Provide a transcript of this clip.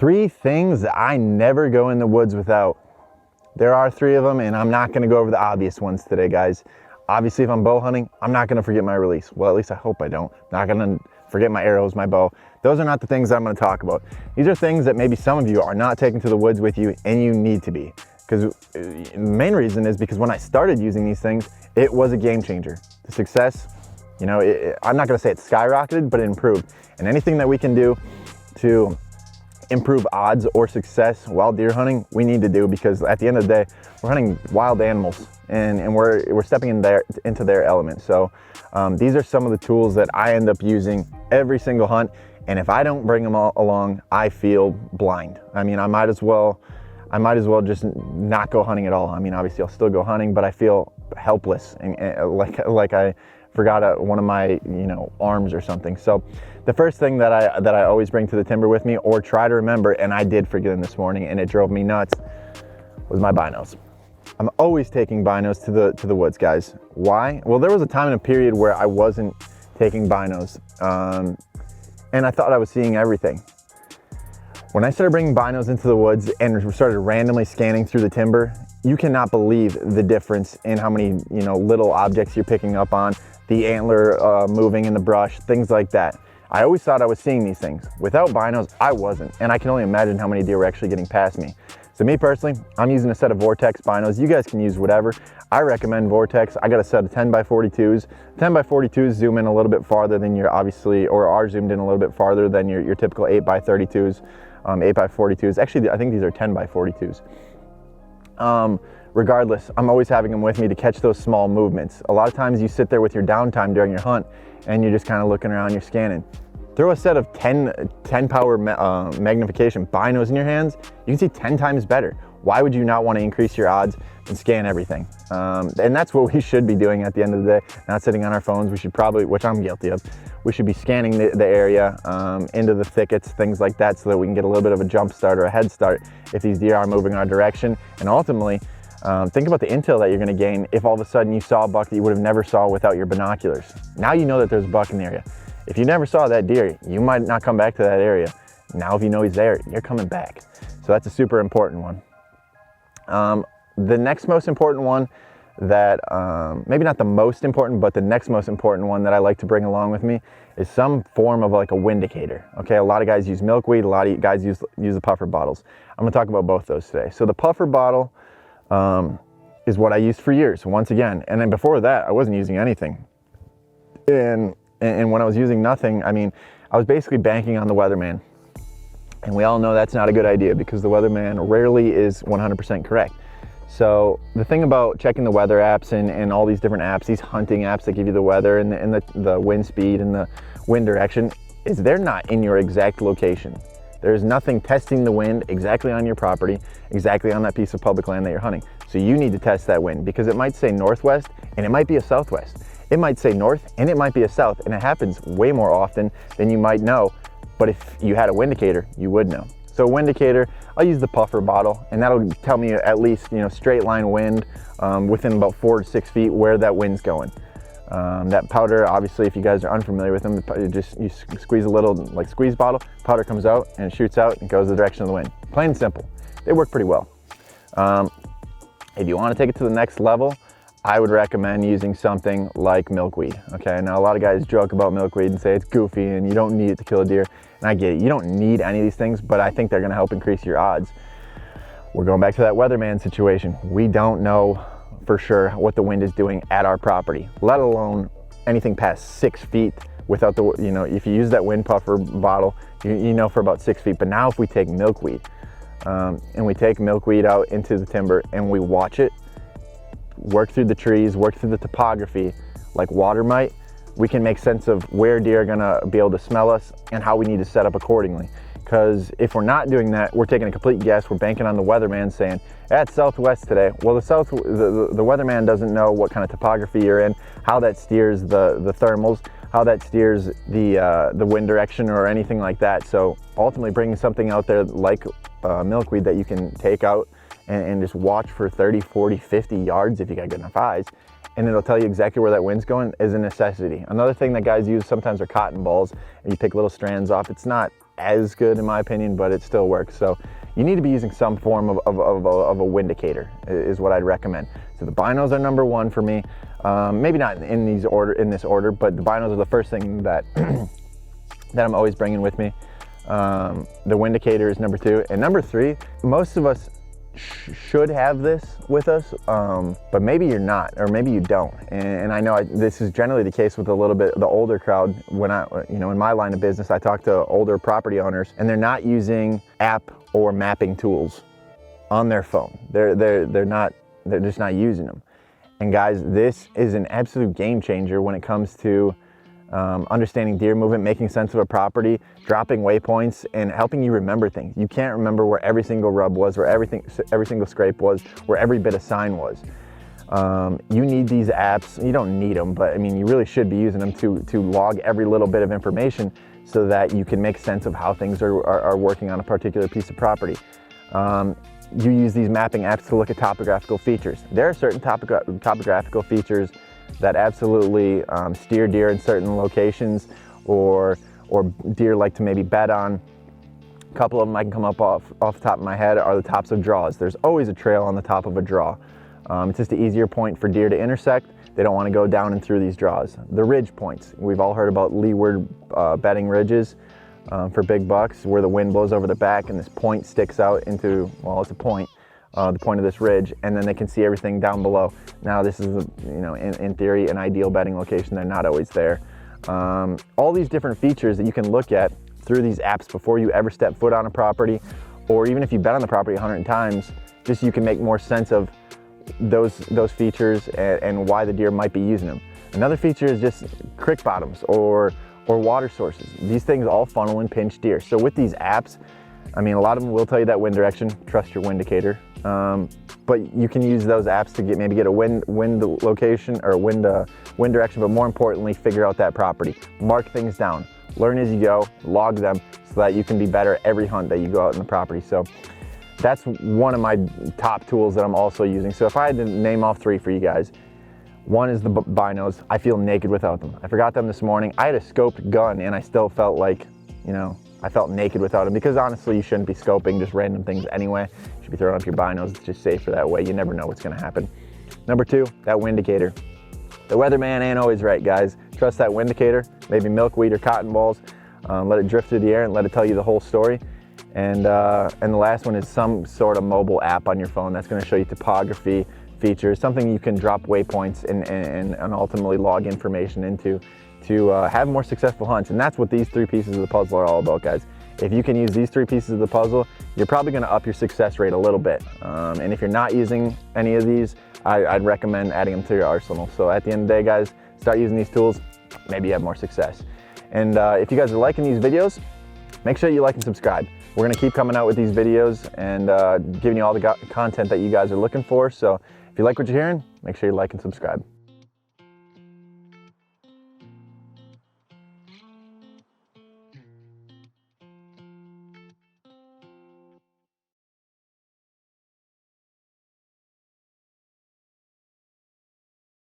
3 things that I never go in the woods without. There are 3 of them, and I'm not gonna go over the obvious ones today, guys. Obviously, if I'm bow hunting, I'm not gonna forget my release. Well, at least I hope I don't. Not gonna forget my arrows, my bow. Those are not the things that I'm gonna talk about. These are things that maybe some of you are not taking to the woods with you, and you need to be. Because the main reason is because when I started using these things, it was a game changer. The success, you know, I'm not gonna say it skyrocketed, but it improved. And anything that we can do to improve odds or success while deer hunting, we need to do, because at the end of the day, we're hunting wild animals and we're stepping into their element. So these are some of the tools that I end up using every single hunt. And if I don't bring them all along, I feel blind. I mean, I might as well just not go hunting at all. I mean, obviously I'll still go hunting, but I feel helpless and like I forgot one of my, arms or something. So the first thing that I always bring to the timber with me, or try to remember, and I did forget them this morning and it drove me nuts, was my binos. I'm always taking binos to the woods, guys. Why? Well, there was a time in a period where I wasn't taking binos, and I thought I was seeing everything. When I started bringing binos into the woods and started randomly scanning through the timber, you cannot believe the difference in how many, little objects you're picking up on, the antler moving in the brush, things like that. I always thought I was seeing these things. Without binos, I wasn't, and I can only imagine how many deer were actually getting past me. So me personally, I'm using a set of Vortex binos. You guys can use whatever. I recommend Vortex. I got a set of 10x42s. 10x42s zoom in a little bit farther than your are zoomed in a little bit farther than your typical 8x32s. 8x42s. Actually, I think these are 10x42s. Regardless, I'm always having them with me to catch those small movements. A lot of times you sit there with your downtime during your hunt and you're just kind of looking around, you're scanning. Throw a set of 10 power magnification binos in your hands, you can see 10 times better. Why would you not want to increase your odds and scan everything? And that's what we should be doing at the end of the day, not sitting on our phones. We should probably, which I'm guilty of, we should be scanning the area, into the thickets, things like that, so that we can get a little bit of a jump start or a head start if these deer are moving our direction. And ultimately, think about the intel that you're gonna gain if all of a sudden you saw a buck that you would have never saw without your binoculars. Now you know that there's a buck in the area. If you never saw that deer, you might not come back to that area. Now if you know he's there, you're coming back. So that's a super important one. The next most important one that, maybe not the most important, but the next most important one that I like to bring along with me is some form of like a windicator. Okay, a lot of guys use milkweed, a lot of guys use the puffer bottles. I'm gonna talk about both those today. So the puffer bottle is what I used for years, once again. And then before that, I wasn't using anything. And when I was using nothing, I mean, I was basically banking on the weatherman. And we all know that's not a good idea, because the weatherman rarely is 100% correct. So the thing about checking the weather apps and all these different apps, these hunting apps that give you the weather and the wind speed and the wind direction, is they're not in your exact location. There's nothing testing the wind exactly on your property, exactly on that piece of public land that you're hunting. So you need to test that wind, because it might say northwest and it might be a southwest. It might say north and it might be a south, and it happens way more often than you might know. But if you had a windicator, you would know. So a windicator, I'll use the puffer bottle, and that'll tell me at least, straight line wind within about 4 to 6 feet where that wind's going. That powder, obviously, if you guys are unfamiliar with them, you squeeze a little, like squeeze bottle, powder comes out and it shoots out and goes the direction of the wind. Plain and simple. They work pretty well. If you want to take it to the next level, I would recommend using something like milkweed. Okay, now a lot of guys joke about milkweed and say it's goofy and you don't need it to kill a deer. And I get it, you don't need any of these things, but I think they're gonna help increase your odds. We're going back to that weatherman situation. We don't know for sure what the wind is doing at our property, let alone anything past 6 feet without the, if you use that wind puffer bottle, you know for about 6 feet. But now if we take milkweed, and we take milkweed out into the timber and we watch it, work through the trees, work through the topography like water might, we can make sense of where deer are gonna be able to smell us and how we need to set up accordingly. Because if we're not doing that, we're taking a complete guess. We're banking on the weatherman saying, it's southwest today. Well, the weatherman doesn't know what kind of topography you're in, how that steers the thermals, how that steers the wind direction or anything like that. So ultimately bringing something out there like milkweed that you can take out and just watch for 30, 40, 50 yards if you got good enough eyes, and it'll tell you exactly where that wind's going, is a necessity. Another thing that guys use sometimes are cotton balls, and you pick little strands off. It's not as good in my opinion, but it still works. So you need to be using some form of a wind indicator is what I'd recommend. So the binos are number one for me. Maybe not in this order, but the binos are the first thing that that I'm always bringing with me. The wind indicator is number two, and number three, most of us should have this with us, but maybe you're not, or maybe you don't. And I know this is generally the case with a little bit the older crowd. When in my line of business, I talk to older property owners, and they're not using app or mapping tools on their phone. They're just not using them. And guys, this is an absolute game changer when it comes to understanding deer movement, making sense of a property, dropping waypoints, and helping you remember things. You can't remember where every single rub was, where every single scrape was, where every bit of sign was. You need these apps. You don't need them, but I mean, you really should be using them to log every little bit of information so that you can make sense of how things are working on a particular piece of property. You use these mapping apps to look at topographical features. There are certain topographical features that absolutely steer deer in certain locations, or deer like to maybe bed on. A couple of them I can come up off the top of my head are the tops of draws. There's always a trail on the top of a draw. It's just an easier point for deer to intersect. They don't want to go down and through these draws. The ridge points. We've all heard about leeward bedding ridges for big bucks, where the wind blows over the back and this point sticks out into, well, it's a point. The point of this ridge, and then they can see everything down below. Now this is, in theory, an ideal bedding location. They're not always there. All these different features that you can look at through these apps before you ever step foot on a property, or even if you've been on the property 100 times, just you can make more sense of those features and why the deer might be using them. Another feature is just creek bottoms or water sources. These things all funnel and pinch deer. So with these apps, I mean, a lot of them will tell you that wind direction. Trust your wind indicator. But you can use those apps to maybe get a wind location or wind direction, but more importantly, figure out that property. Mark things down. Learn as you go. Log them so that you can be better at every hunt that you go out in the property. So that's one of my top tools that I'm also using. So if I had to name off three for you guys, one is the binos. I feel naked without them. I forgot them this morning. I had a scoped gun and I still felt like, I felt naked without them, because honestly, you shouldn't be scoping just random things anyway. You should be throwing up your binos. It's just safer that way. You never know what's going to happen. Number two, that wind indicator. The weatherman ain't always right, guys. Trust that wind indicator. Maybe milkweed or cotton balls. Let it drift through the air and let it tell you the whole story. And the last one is some sort of mobile app on your phone that's going to show you topography features, something you can drop waypoints and ultimately log information into to have more successful hunts. And that's what these three pieces of the puzzle are all about, guys. If you can use these three pieces of the puzzle, you're probably going to up your success rate a little bit. And if you're not using any of these, I'd recommend adding them to your arsenal. So at the end of the day, guys, start using these tools, maybe you have more success. And if you guys are liking these videos, make sure you like and subscribe. We're going to keep coming out with these videos and giving you all the content that you guys are looking for. So if you like what you're hearing, make sure you like and subscribe.